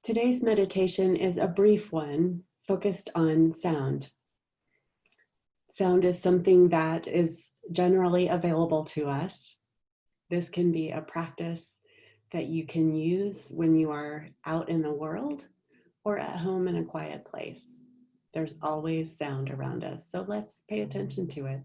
Today's meditation is a brief one focused on sound. Sound is something that is generally available to us. This can be a practice that you can use when you are out in the world or at home in a quiet place. There's always sound around us, so let's pay attention to it.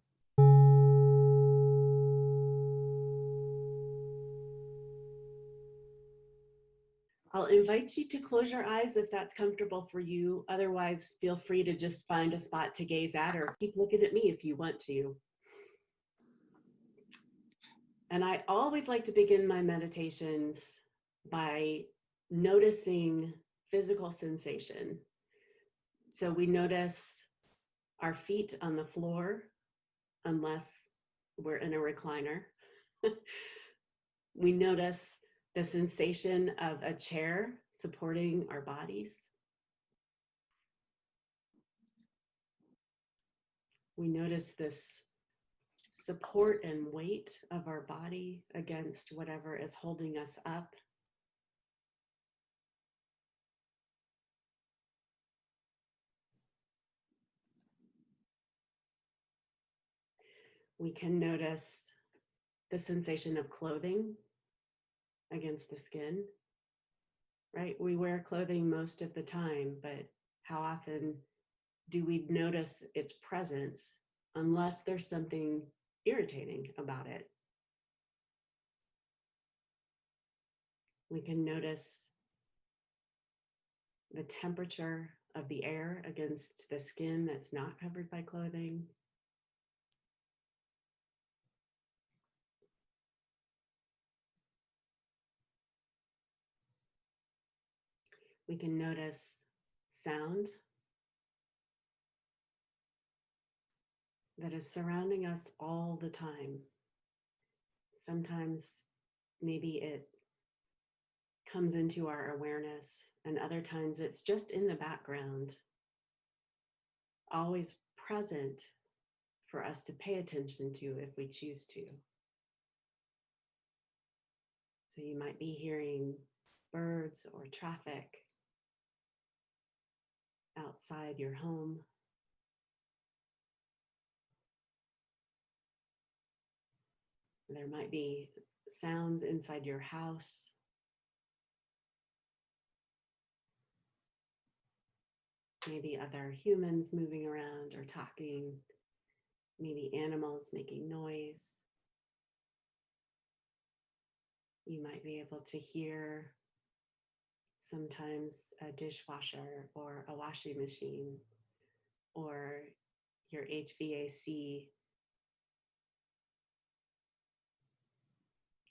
I'll invite you to close your eyes if that's comfortable for you. Otherwise, feel free to just find a spot to gaze at or keep looking at me if you want to. And I always like to begin my meditations by noticing physical sensation. So we notice our feet on the floor, unless we're in a recliner. We notice the sensation of a chair supporting our bodies. We notice this support and weight of our body against whatever is holding us up. We can notice the sensation of clothing against the skin, right? We wear clothing most of the time, but how often do we notice its presence unless there's something irritating about it? We can notice the temperature of the air against the skin that's not covered by clothing. We can notice sound that is surrounding us all the time. Sometimes maybe it comes into our awareness, and other times it's just in the background, always present for us to pay attention to if we choose to. So you might be hearing birds or traffic outside your home. There might be sounds inside your house. Maybe other humans moving around or talking. Maybe animals making noise. You might be able to hear sometimes a dishwasher or a washing machine or your HVAC.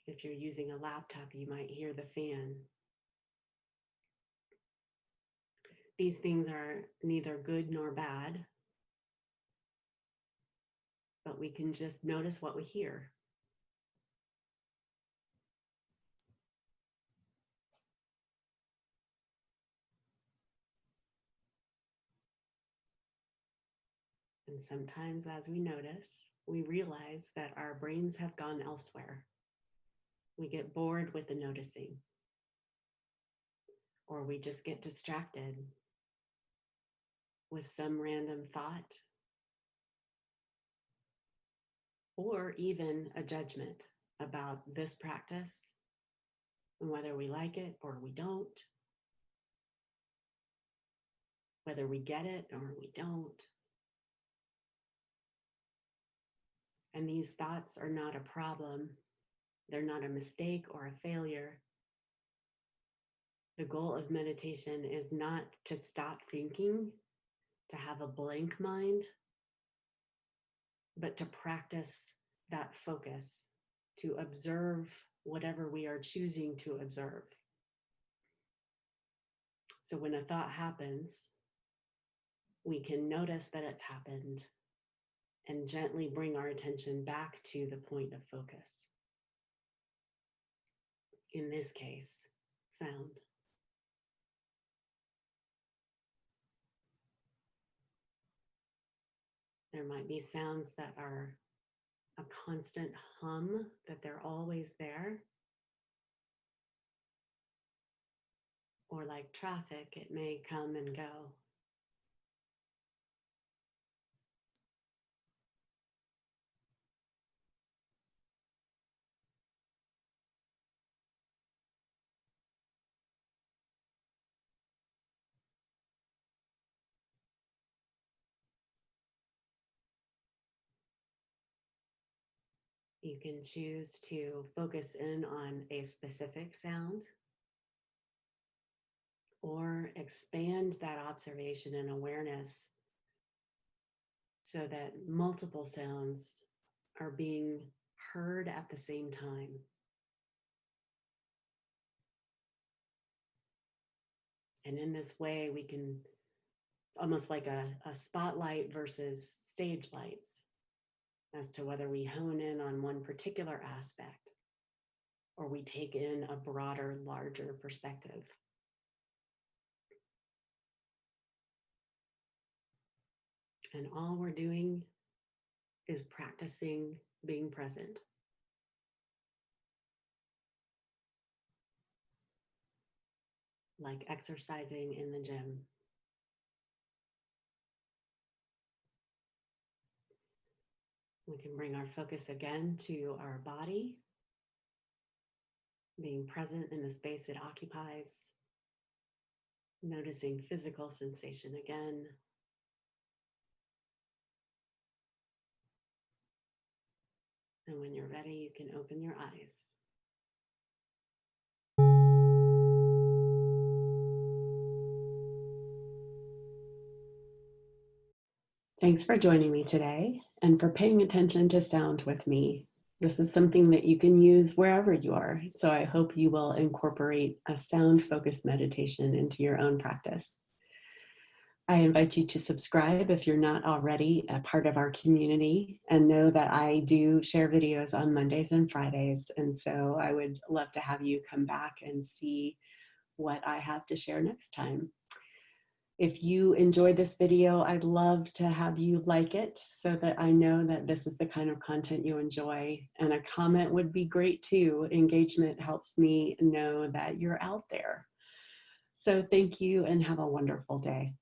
If you're using a laptop, you might hear the fan. These things are neither good nor bad, but we can just notice what we hear. And sometimes as we notice, we realize that our brains have gone elsewhere. We get bored with the noticing, or we just get distracted with some random thought, or even a judgment about this practice and whether we like it or we don't, whether we get it or we don't. And these thoughts are not a problem. They're not a mistake or a failure. The goal of meditation is not to stop thinking, to have a blank mind, but to practice that focus, to observe whatever we are choosing to observe. So when a thought happens, we can notice that it's happened and gently bring our attention back to the point of focus. In this case, sound. There might be sounds that are a constant hum, that they're always there. or like traffic, it may come and go. You can choose to focus in on a specific sound or expand that observation and awareness so that multiple sounds are being heard at the same time. And in this way, we can, it's almost like a spotlight versus stage lights as to whether we hone in on one particular aspect or we take in a broader, larger perspective. And all we're doing is practicing being present. Like exercising in the gym. We can bring our focus again to our body, being present in the space it occupies, noticing physical sensation again. And when you're ready, you can open your eyes. Thanks for joining me today and for paying attention to sound with me. This is something that you can use wherever you are, so I hope you will incorporate a sound-focused meditation into your own practice. I invite you to subscribe if you're not already a part of our community, and know that I do share videos on Mondays and Fridays, and so I would love to have you come back and see what I have to share next time. If you enjoyed this video, I'd love to have you like it so that I know that this is the kind of content you enjoy. And a comment would be great too. Engagement helps me know that you're out there. So thank you and have a wonderful day.